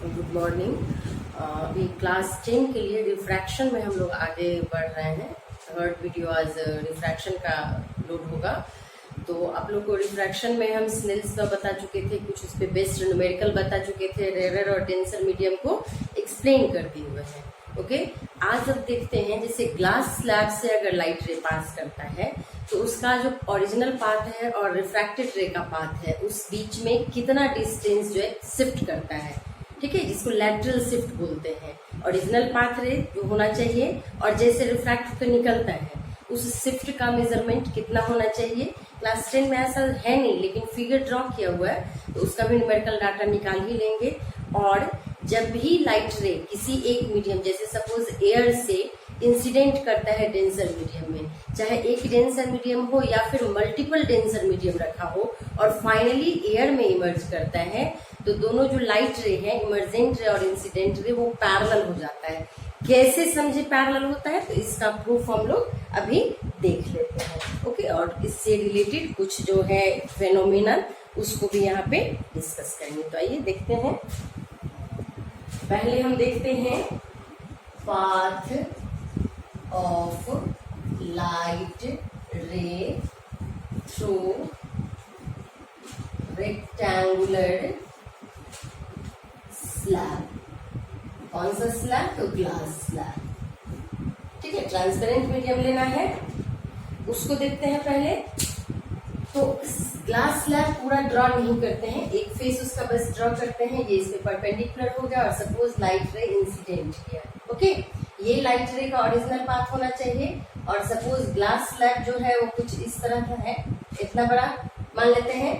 Good morning. अभी class 10 के लिए रिफ्रैक्शन में हम लोग आगे बढ़ रहे हैं। थर्ड वीडियो आज रिफ्रैक्शन का लोड होगा। तो आप लोग को रिफ्रैक्शन में हम स्नेल्स का बता चुके थे, कुछ उस पर बेस्ड न्यूमेरिकल बता चुके थे, रेयर और डेंसर मीडियम को एक्सप्लेन कर दिए हुए हैं। ओके, आज अब देखते हैं जैसे ग्लास स्लैब से अगर लाइट रे पास करता है तो उसका जो ओरिजिनल पाथ है और रिफ्रैक्टेड रे का पाथ है उस बीच में कितना डिस्टेंस जो है शिफ्ट करता है। ठीक है, जिसको लैटरल शिफ्ट बोलते हैं। ओरिजिनल पाथ रे जो होना चाहिए और जैसे रिफ्रैक्ट होकर निकलता है उस शिफ्ट का मेजरमेंट कितना होना चाहिए। क्लास 10 में ऐसा है नहीं, लेकिन फिगर ड्रॉ किया हुआ है तो उसका भी न्यूमेरिकल डाटा निकाल ही लेंगे। और जब भी लाइट रे किसी एक मीडियम, जैसे सपोज एयर से इंसिडेंट करता है डेंसर मीडियम में, चाहे एक डेंसर मीडियम हो या फिर मल्टीपल डेंसर मीडियम रखा हो और फाइनली एयर में इमर्ज करता है, तो दोनों जो लाइट रे है, इमर्जेंट रे और इंसिडेंट रे, वो पैरेलल हो जाता है। कैसे समझे पैरेलल होता है, तो इसका प्रूफ हम लोग अभी देख लेते हैं। ओके, और इससे रिलेटेड कुछ जो है फेनोमेना उसको भी यहाँ पे डिस्कस करेंगे। तो आइए देखते हैं। पहले हम देखते हैं पाथ ऑफ लाइट रे थ्रू रेक्टेंगुलर स्लैब। कौन सा स्लैब? तो ग्लास स्लैब। ठीक है, ट्रांसपेरेंट मीडियम लेना है, उसको देखते हैं पहले। तो ग्लास स्लैब पूरा ड्रॉ नहीं करते हैं, एक फेस उसका बस ड्रॉ करते हैं। ये इसमें परपेंडिकुलर हो गया और सपोज लाइट रे इंसिडेंट किया। ओके, ये लाइट रे का ओरिजिनल पाथ होना चाहिए और सपोज ग्लास स्लैब जो है वो कुछ इस तरह का है, इतना बड़ा मान लेते हैं।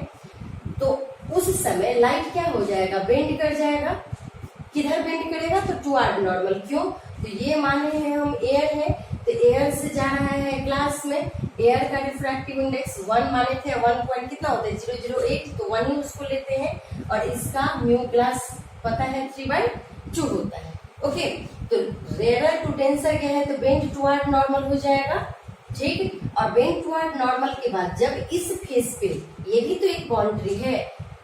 तो उस समय लाइट क्या हो जाएगा? बेंड कर जाएगा। किधर बेंड करेगा? तो टुवर्ड नॉर्मल। क्यों? तो ये माने हैं हम एयर है, तो एयर से जा रहा है ग्लास में। एयर का रिफ्रैक्टिव इंडेक्स 1 माने थे, 1 पॉइंट कितना होता है? 008, तो 1 ही उसको लेते हैं। और इसका म्यू ग्लास पता है 3/2 होता है। ओके, तो रेयर टू डेंसर क्या है? तो बेंड टुवर्ड नॉर्मल हो जाएगा। ठीक, और बेंड टुवर्ड नॉर्मल के बाद जब इस फेस पे, ये भी तो एक बाउंड्री है,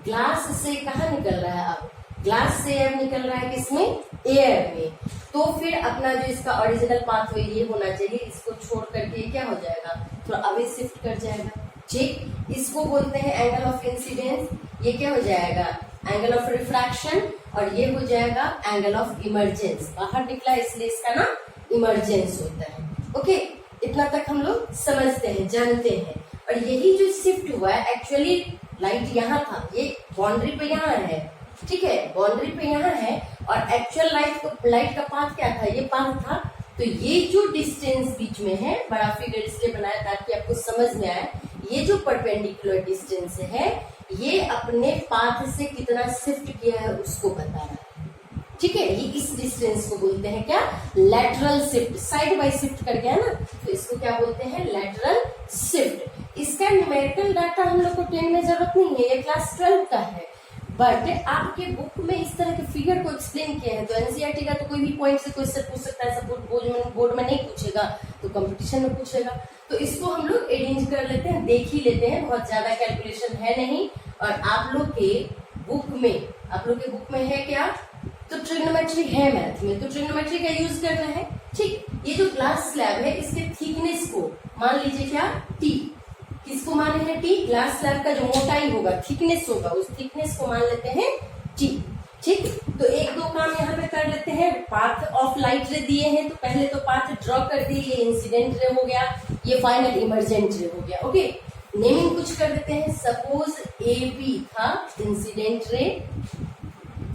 ग्लास से कहाँ निकल रहा है? अब ग्लास से एयर निकल रहा है किसमें? एयर में। तो फिर अपना जो इसका ओरिजिनल पाथ वे ये होना चाहिए, इसको छोड़ करके क्या हो जाएगा? थोड़ा अवे शिफ्ट कर जाएगा। ठीक, इसको बोलते हैं एंगल ऑफ इंसिडेंस। ये क्या हो जाएगा? Angle of refraction. और ये हो जाएगा एंगल ऑफ इमर्जेंस। बाहर निकला इसलिए इसका नाम इमर्जेंस होता है। ओके, इतना तक हम लोग समझते हैं, जानते हैं। और यही जो शिफ्ट हुआ है, एक्चुअली लाइट यहाँ था, ये बाउंड्री पे यहाँ है। ठीक है, बाउंड्री पे यहाँ है और एक्चुअल लाइट का पाथ क्या था? ये पाथ था। तो ये जो डिस्टेंस बीच में है, बड़ा फिगर इसलिए बनाया ताकि आपको समझ में आए, ये जो परपेंडिकुलर डिस्टेंस है ये अपने पाथ से कितना शिफ्ट किया है उसको बता रहा है। ठीक है, ये इस डिस्टेंस को बोलते हैं क्या? Lateral shift. Side by shift कर गया ना, तो इसको क्या बोलते हैं? Lateral shift. इसका न्यूमेरिकल डाटा हम लोग को 10 में जरूरत नहीं है, ये क्लास 12 का है। बट आपके बुक में इस तरह के फिगर को एक्सप्लेन किया है, तो एनसीईआरटी का तो कोई भी पॉइंट से क्वेश्चन पूछ सकता है। सपोज बोर्ड में नहीं पूछेगा तो कंपटीशन में पूछेगा। तो इसको हम लोग अरेंज कर लेते हैं, देख ही लेते हैं, बहुत ज्यादा कैलकुलेशन है नहीं। और आप लोग के बुक में है क्या? तो ट्रिग्नोमेट्री है मैथ में, तो ट्रिग्नोमेट्री का यूज करना है। ठीक, ये जो ग्लास स्लैब है इसके थिकनेस को मान लीजिए क्या? टी। किसको माने हैं? टी। ग्लास स्लैब का जो मोटाई होगा, थिकनेस होगा, उस थिकनेस को मान लेते हैं टी। ठीक, तो एक दो काम यहाँ पे कर लेते हैं। पाथ ऑफ लाइट रे दिए हैं तो पहले तो पाथ ड्रॉ कर दिए। ये इंसिडेंट रे हो गया, ये फाइनल इमर्जेंट रे हो गया। ओके, नेमिंग कुछ कर देते हैं। सपोज ए बी था इंसिडेंट रे,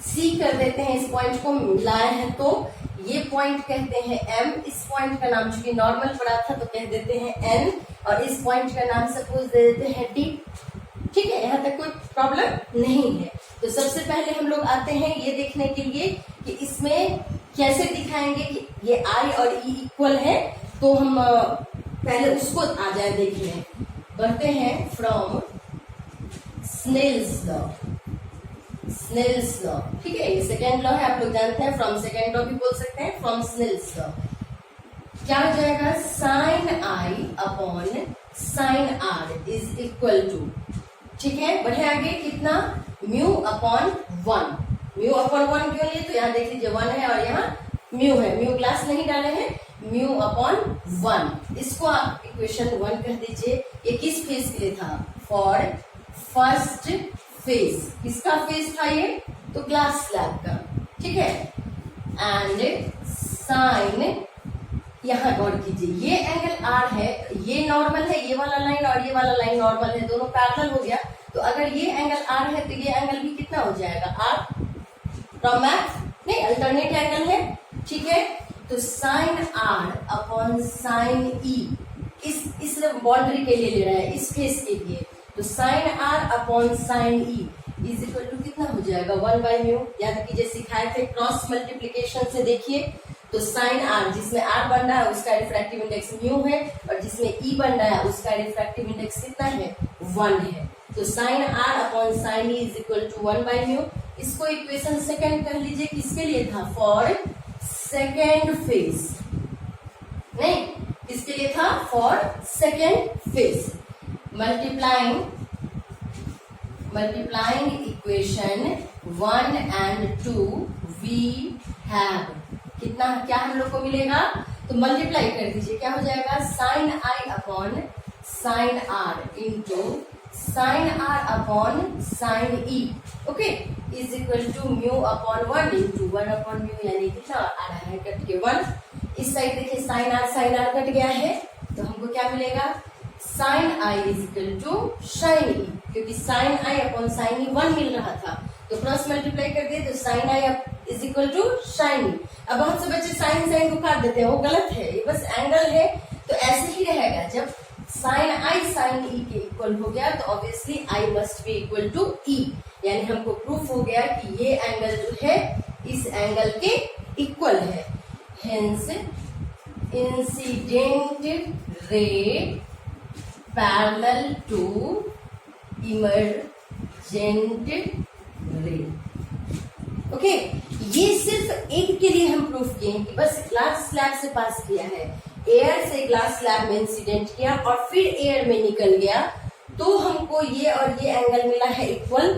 सी कर देते हैं। इस पॉइंट को मिलाया है तो ये पॉइंट कहते हैं एम। इस पॉइंट का नाम चूंकि नॉर्मल पड़ा था तो कह देते हैं एन, और इस पॉइंट का नाम सपोज दे देते हैं डी। ठीक है, यहाँ तक कोई प्रॉब्लम नहीं है। तो सबसे पहले हम लोग आते हैं ये देखने के लिए कि इसमें कैसे दिखाएंगे कि ये आई और ई इक्वल है। तो हम पहले उसको आ जाए देखने। बढ़ते हैं from Snell's law. Snell's law, ठीक है, ये सेकेंड लॉ है, आप लोग जानते हैं। फ्रॉम सेकेंड लॉ भी बोल सकते हैं, फ्रॉम स्नेल्स लॉ। क्या हो जाएगा? Sine I upon sine R is equal to, ठीक है, बढ़े आगे कितना? Mu upon 1। म्यू अपॉन 1 क्यों लिए, तो यहाँ देख लीजिए 1 है और यहाँ म्यू है, म्यू क्लास नहीं डाले हैं, म्यू अपॉन 1। इसको आप इक्वेशन 1 कह दीजिए। ये किस फेज के लिए था, फॉर फर्स्ट फेज। किसका फेज था ये, तो ग्लास स्लैब का, ठीक है। एंड साइन, यहाँ गौर कीजिए ये एंगल आर है, ये नॉर्मल है, ये वाला लाइन और ये वाला लाइन नॉर्मल है, दोनों पैरेलल हो गया। तो अगर ये एंगल आर है तो ये एंगल भी कितना हो जाएगा, आर फ्रॉम मैथ, नहीं अल्टरनेट एंगल है, ठीक है। तो साइन आर अपॉन साइन ई, इस बाउंड्री के लिए ले रहा है, इस फेस के लिए। तो sine R upon sine E is equal to कितना हो जाएगा, 1/μ। याद कीजिए सिखाए थे क्रॉस मल्टीप्लीकेशन से, देखिए तो साइन आर जिसमें आर बन रहा है उसका रिफ्रैक्टिव इंडेक्स म्यू है, और जिसमें ई बन रहा है उसका रिफ्रैक्टिव इंडेक्स कितना है, 1 है। तो sine R upon sine E is equal to 1/μ। इसको इक्वेशन सेकंड कर लीजिए, किसके लिए था, फॉर सेकेंड फेज, नहीं किसके लिए था, for second phase. Multiplying equation 1 and 2 we have, कितना क्या हम लोग को मिलेगा, तो मल्टीप्लाई कर दीजिए, क्या हो जाएगा, sine I upon sine R into sine R upon sine E, okay, is equal to mu upon 1 into 1/μ, यानी कितना आ रहा है, कट के 1। इस साइड देखिए साइन आर कट गया है, तो हमको क्या मिलेगा, sine I is equal to sine E, क्योंकि sine I upon sine E 1 मिल रहा था, तो क्रॉस मल्टीप्लाई कर दिए, तो sine I is equal to sine E. अब बहुत से बच्चे साइन को काट देते हैं, वो गलत है, ये बस एंगल है, तो ऐसे ही रहेगा। जब साइन आई साइन ई के इक्वल हो गया तो obviously I must be equal to E, यानी हमको प्रूफ हो गया कि ये एंगल जो है इस एंगल के इक्वल है। Hence incident ray parallel to emergent ray, okay. ये सिर्फ एक के लिए हम प्रूफ किए कि बस ग्लास स्लैब से पास किया है, एयर से ग्लास स्लैब में इंसिडेंट किया और फिर एयर में निकल गया, तो हमको ये और ये एंगल मिला है इक्वल।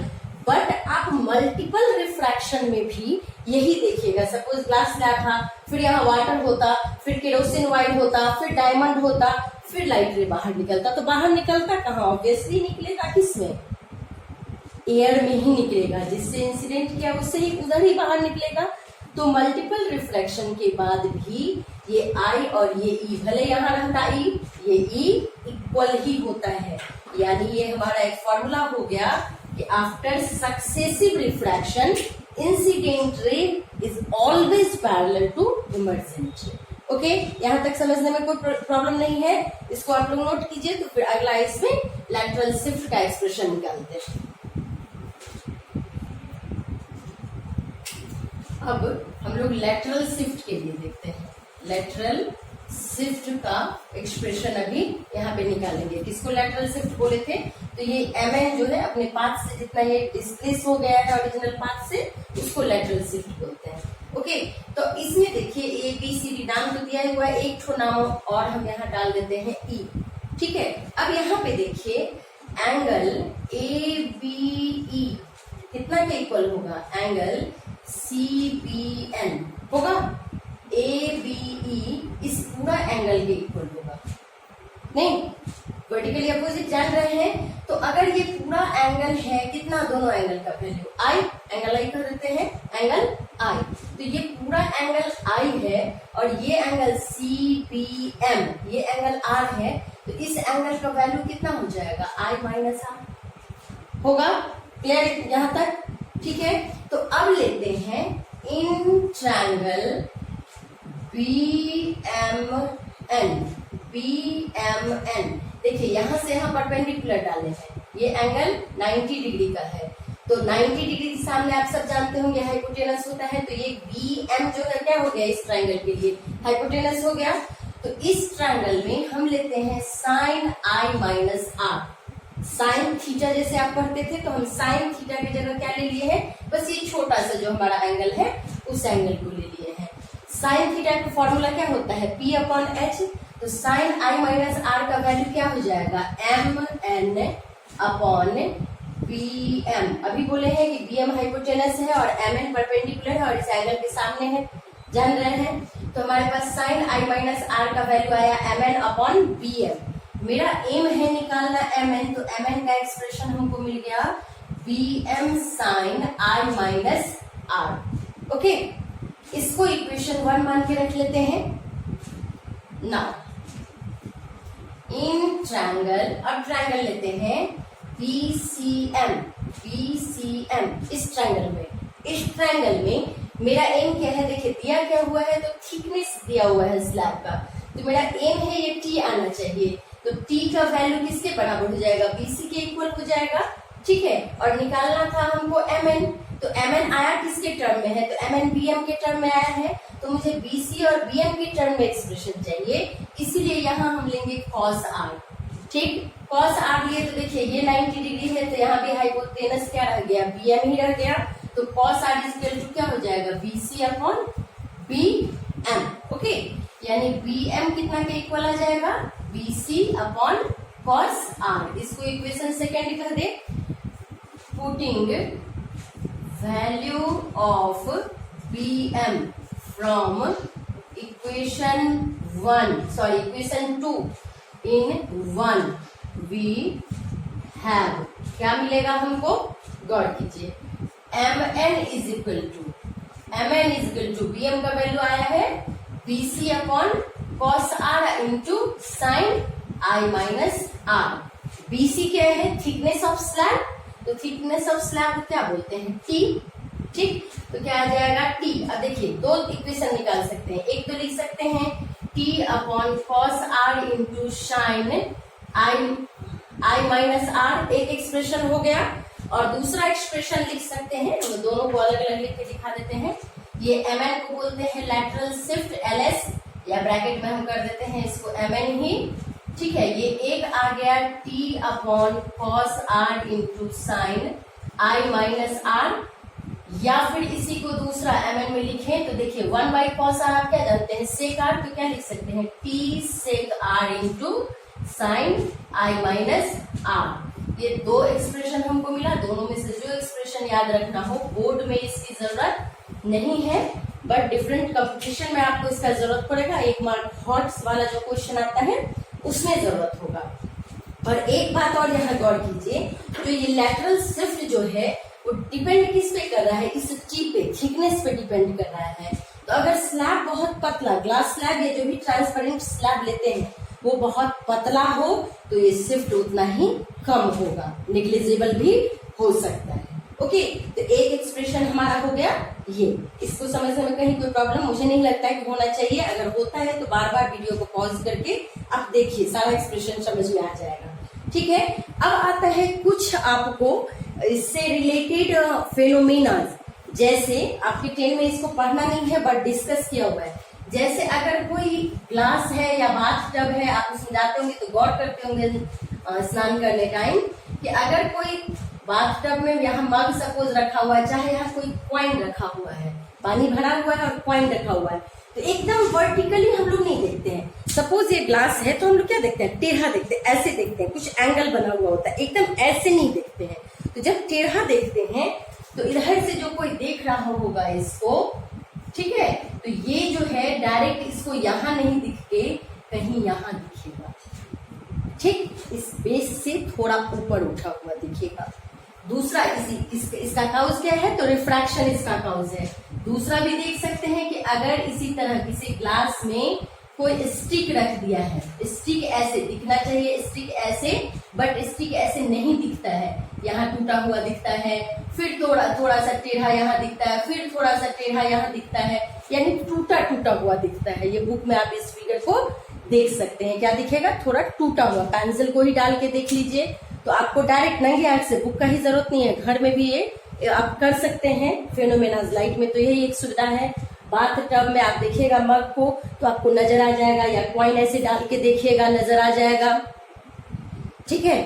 बट आप मल्टीपल रिफ्रैक्शन में भी यही देखिएगा, सपोज ग्लास स्लैब था, फिर यहाँ वाटर होता, फिर केरोसिन वाइड होता, फिर डायमंड होता, फिर लाइट रे बाहर निकलता, तो बाहर निकलता कहाँ, ऑब्वियसली निकलेगा किसमें, एयर में ही निकलेगा, जिससे इंसिडेंट किया उससे ही उधर ही बाहर निकलेगा। तो मल्टीपल रिफ्लेक्शन के बाद भी ये आई और ये ई, भले यहाँ रहता ई, ये ई इक्वल ही होता है, यानी ये हमारा एक फॉर्मूला हो गया कि after successive refraction incident ray is always parallel to emergent ray, okay. यहाँ तक समझने में कोई प्रॉब्लम नहीं है, इसको आप लोग नोट कीजिए। तो फिर अगला इसमें लैटरल शिफ्ट का एक्सप्रेशन निकालते हैं। अब हम लोग लेटरल शिफ्ट के लिए देखते हैं, लेटरल शिफ्ट का एक्सप्रेशन अभी यहाँ पे निकालेंगे। किसको लेटरल शिफ्ट बोले थे, तो ये mn जो है अपने पाथ से जितना ये डिस्प्लेस हो गया है ओरिजिनल पाथ से, उसको लेटरल शिफ्ट बोलते हैं, ओके। तो इसमें देखिए ABCD नाम तो दिया हुआ है, एक ठो नाम और हम यहाँ डाल देते हैं E, ठीक है। अब यहाँ पे देखिए एंगल ABE कितना के इक्वल होगा, एंगल CBN होगा, ABE इस पूरा एंगल के इक्वल होगा, नहीं वर्टिकली अपोजिट जान रहे हैं। तो अगर ये पूरा एंगल है कितना, दोनों एंगल का वैल्यू आई, एंगल आई कर देते हैं, एंगल आई, तो ये पूरा एंगल आई है और ये एंगल CBM, ये एंगल R है, तो इस एंगल का वैल्यू कितना हो जाएगा, I माइनस R होगा। क्लियर यहाँ तक, ठीक है। तो अब लेते हैं इन ट्रायंगल BMN, देखिए यहाँ से हम परपेंडिकुलर डाले हैं, ये एंगल 90 डिग्री का है, तो 90 डिग्री के सामने आप सब जानते होंगे हाइपोटेनस होता है, तो ये BM जो है क्या हो गया, इस ट्रायंगल के लिए हाइपोटेनस हो गया। तो इस ट्रायंगल में हम लेते हैं sine I minus R, sine theta जैसे आप पढ़ते थे, तो हम साइन थीटा की जगह क्या ले लिए हैं, बस ये छोटा सा जो हमारा एंगल है उस एंगल को ले लिए हैं। साइन थीटा का फॉर्मूला क्या होता है, P/H, तो साइन I माइनस R का वैल्यू क्या हो जाएगा, MN अपॉन बी एम, अभी बोले हैं कि बी एम हाइपोटेनस है और एम एन परपेंडिकुलर है और इस एंगल के सामने है, जान रहे हैं। तो हमारे पास साइन आई माइनस आर का वैल्यू आया M N upon B M. मेरा एम है निकालना एम एन, तो एम एन का एक्सप्रेशन हमको मिल गया B M sine I minus R. Okay, इसको इक्वेशन 1 मान के रख लेते हैं। नाउ इन ट्रायंगल, अब ट्रायंगल लेते हैं BCM, BCM इस ट्रायंगल में मेरा एम क्या है, देखिए दिया क्या हुआ है, तो थिकनेस दिया हुआ है स्लैब का, तो मेरा एम है ये टी आना चाहिए, तो टी का वैल्यू किसके बराबर हो जाएगा, BC के इक्वल हो जाएगा, ठीक है। और निकालना था हमको mn, तो mn आया किसके टर्म में है, तो mn bm के टर्म में आया है, तो मुझे BC और bm के टर्म में एक्सप्रेशन चाहिए, इसीलिए यहाँ हम लेंगे cos r, ठीक। cos r लिए तो देखिए ये 90 डिग्री है, तो यहाँ भी हाइपोटेनस क्या रह गया, bm ही रह गया, तो cos r इक्वल टू क्या हो जाएगा, BC अपॉन bm। ओके, यानी bm कितना के इक्वल आ जाएगा, BC अपॉन cos r। इसको इक्वेशन सेकेंड लिख दे, putting value of bm from equation 2 in 1 we have, क्या मिलेगा हमको, गौर कीजिए, mn is equal to bm का वैल्यू आया है BC upon cos r into sine I minus R. BC क्या है, थिकनेस ऑफ स्लैब, तो थिकनेस ऑफ स्लैब क्या बोलते हैं, T, ठीक। तो क्या आ जाएगा T। अब देखिए दो इक्वेशन निकाल सकते हैं, एक तो लिख सकते हैं T upon cos r into sine I minus R, एक एक्सप्रेशन हो गया, और दूसरा एक्सप्रेशन लिख सकते हैं, तो दोनों को अलग अलग लिख के दिखा देते हैं। ये mn को बोलते हैं लैटरल शिफ्ट ls, या ब्रैकेट में हम कर देते हैं इसको mn ही, ठीक है। ये एक आ गया T upon cos r into sine I minus R, या फिर इसी को दूसरा mn में लिखें तो देखिए 1 बाई cos r आप क्या जानते हैं, sec r, तो क्या लिख सकते हैं T sec r into sine I minus R. ये दो एक्सप्रेशन हमको मिला, दोनों में से जो एक्सप्रेशन याद रखना हो, बोर्ड में इसकी जरूरत नहीं है, बट डिफरेंट कंपटीशन में आपको इसका जरूरत पड़ेगा। 1 मार्क हॉट्स वाला जो क्वेश्चन आता है उसमें जरूरत होगा। और एक बात और यहाँ गौर कीजिए, जो ये लैटरल शिफ्ट जो है वो डिपेंड किस पे कर रहा है, इस टी पे, थिकनेस पे डिपेंड कर रहा है। तो अगर स्लैब बहुत पतला, ग्लास स्लैब या जो भी ट्रांसपेरेंट स्लैब लेते हैं वो बहुत पतला हो, तो ये शिफ्ट उतना ही कम होगा, नेग्लिजिबल भी हो सकता है। ओके, तो एक एक्सप्रेशन हमारा हो गया ये। इसको समझने में कहीं कोई प्रॉब्लम मुझे नहीं लगता है कि होना चाहिए, अगर होता है तो बार बार वीडियो को पॉज करके आप देखिए, सारा एक्सप्रेशन समझ में आ जाएगा, ठीक है। अब आता है कुछ आपको इससे रिलेटेड फेनोमेना, जैसे आपके 10 में इसको पढ़ना नहीं है बट डिस्कस किया हुआ है। जैसे अगर कोई ग्लास है या बाथ टब है, आप उसमें जाते होंगे तो गौर करते होंगे स्नान करने टाइम, कि अगर कोई बाथ टब में यहाँ मग सपोज रखा हुआ है, चाहे यहाँ कोई कॉइन रखा हुआ है, पानी भरा हुआ है और कॉइन रखा हुआ है, तो एकदम वर्टिकली हम लोग नहीं देखते हैं। सपोज ये ग्लास है तो हम लोग क्या देखते हैं, टेढ़ा देखते हैं, ऐसे देखते हैं, कुछ एंगल बना हुआ होता है, एकदम ऐसे नहीं देखते हैं। तो जब टेढ़ा देखते हैं तो इधर से जो कोई देख रहा होगा इसको, ठीक है, तो ये जो है डायरेक्ट इसको यहाँ नहीं दिख के कहीं यहाँ दिखेगा, ठीक, इस बेस से थोड़ा ऊपर उठा हुआ दिखेगा। दूसरा इसका काउज क्या है, तो रिफ्रैक्शन इसका काउज है। दूसरा भी देख सकते हैं कि अगर इसी तरह किसी ग्लास में कोई स्टिक रख दिया है, स्टिक ऐसे दिखना चाहिए, स्टिक ऐसे, बट स्टिक ऐसे नहीं दिखता है, यहाँ टूटा हुआ दिखता है, फिर थोड़ा सा टेढ़ा यहाँ दिखता है, फिर थोड़ा सा टेढ़ा यहाँ दिखता है, यानी टूटा हुआ दिखता है। ये बुक में आप इस फिगर को देख सकते हैं, क्या दिखेगा, थोड़ा टूटा हुआ। पेंसिल को ही डाल के देख लीजिए, तो आपको डायरेक्ट नंगे आंख से, बुक का ही जरूरत नहीं है, घर में भी ये आप कर सकते हैं। फेनोमेनाज लाइट में तो यही एक सुविधा है। बाथ टब में आप देखिएगा मग को तो आपको नजर आ जाएगा, या कॉइन ऐसे डाल के देखिएगा नजर आ जाएगा, ठीक है।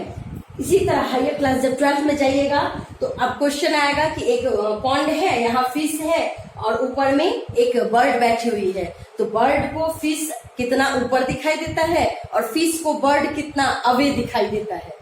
इसी तरह हायर क्लास जब 12th में जाइएगा तो अब क्वेश्चन आएगा कि एक पॉन्ड है, यहाँ फिश है और ऊपर में एक बर्ड बैठी हुई है, तो बर्ड को फिश कितना ऊपर दिखाई देता है और फिश को बर्ड कितना अवे दिखाई देता है।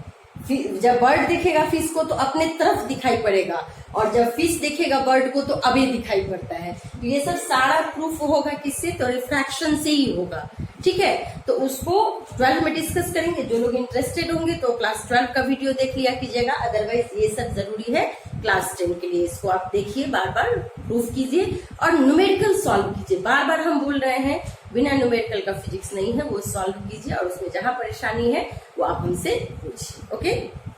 जब बर्ड देखेगा फिश को तो अपने तरफ दिखाई पड़ेगा, और जब फिश देखेगा बर्ड को तो अबे दिखाई पड़ता है। तो ये सब सारा प्रूफ होगा किससे, तो रिफ्रैक्शन से ही होगा। ठीक है, तो उसको 12 में डिस्कस करेंगे। जो लोग इंटरेस्टेड होंगे तो क्लास 12 का वीडियो देख लिया कीजिएगा, अदरवाइज ये सब जरूरी है क्लास 10 के लिए। इसको आप देखिए, बार बार प्रूफ कीजिए और न्यूमेरिकल सॉल्व कीजिए। बार बार हम बोल रहे हैं बिना न्यूमेरिकल का फिजिक्स नहीं है, वो सॉल्व कीजिए और उसमें जहां परेशानी है वो आप हमसे पूछिए। ओके।